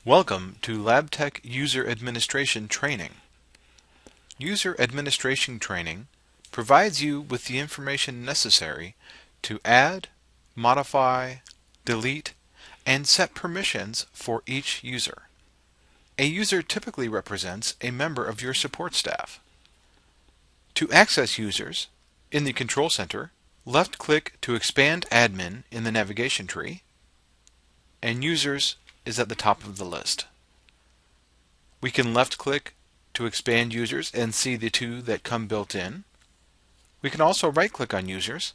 Welcome to LabTech User Administration Training. User Administration Training provides you with the information necessary to add, modify, delete, and set permissions for each user. A user typically represents a member of your support staff. To access users, in the Control Center, left-click to expand Admin in the navigation tree, and Users is at the top of the list. We can left-click to expand users and see the two that come built in. We can also right-click on users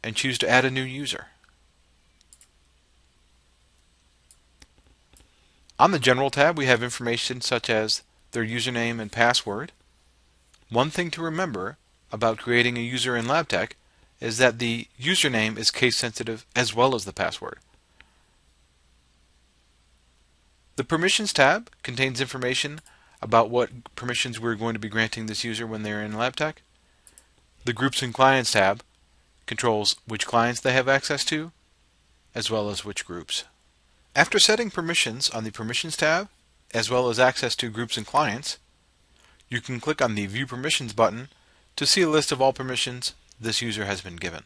and choose to add a new user. On the General tab, we have information such as their username and password. One thing to remember about creating a user in LabTech is that the username is case sensitive as well as the password. The Permissions tab contains information about what permissions we're going to be granting this user when they're in LabTech. The Groups and Clients tab controls which clients they have access to, as well as which groups. After setting permissions on the Permissions tab, as well as access to groups and clients, you can click on the View Permissions button to see a list of all permissions this user has been given.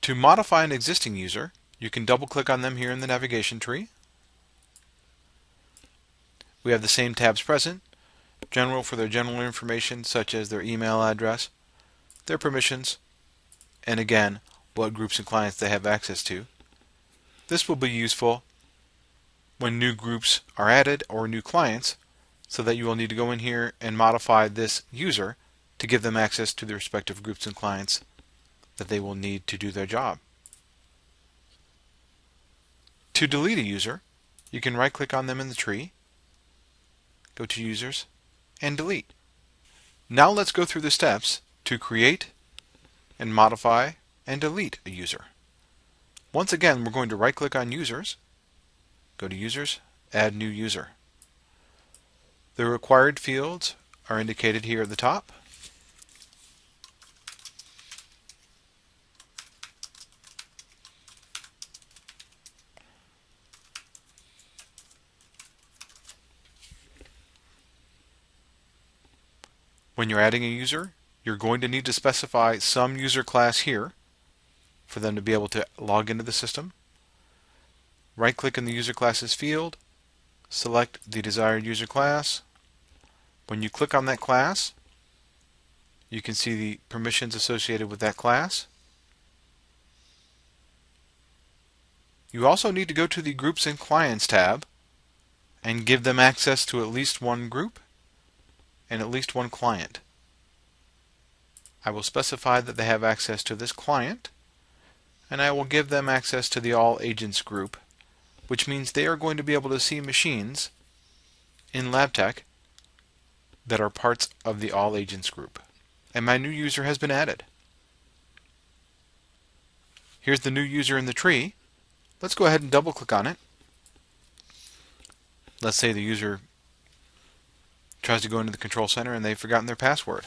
To modify an existing user, you can double-click on them here in the navigation tree. We have the same tabs present: General for their general information such as their email address, their permissions, and again, what groups and clients they have access to. This will be useful when new groups are added or new clients, so that you will need to go in here and modify this user to give them access to the respective groups and clients that they will need to do their job. To delete a user, you can right-click on them in the tree, go to Users, and Delete. Now let's go through the steps to create and modify and delete a user. Once again, we're going to right-click on Users, go to Users, Add New User. The required fields are indicated here at the top. When you're adding a user, you're going to need to specify some user class here for them to be able to log into the system. Right-click in the User Classes field, select the desired user class. When you click on that class, you can see the permissions associated with that class. You also need to go to the Groups and Clients tab and give them access to at least one group and at least one client. I will specify that they have access to this client, and I will give them access to the All Agents group, which means they are going to be able to see machines in LabTech that are parts of the All Agents group. And my new user has been added. Here's the new user in the tree. Let's go ahead and double-click on it. Let's say the user tries to go into the Control Center and they've forgotten their password.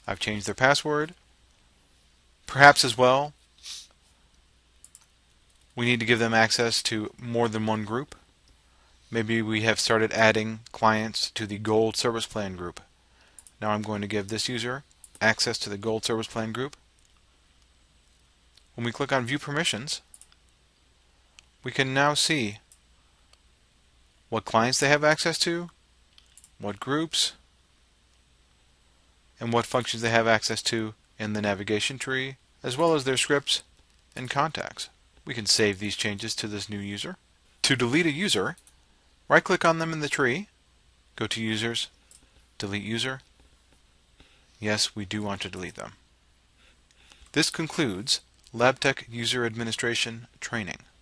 I've changed their password. Perhaps as well, we need to give them access to more than one group. Maybe we have started adding clients to the Gold Service Plan group. Now I'm going to give this user access to the Gold Service Plan group. When we click on View Permissions, we can now see what clients they have access to, what groups, and what functions they have access to in the navigation tree, as well as their scripts and contacts. We can save these changes to this new user. To delete a user, right-click on them in the tree, go to Users, Delete User. Yes, we do want to delete them. This concludes LabTech User Administration Training.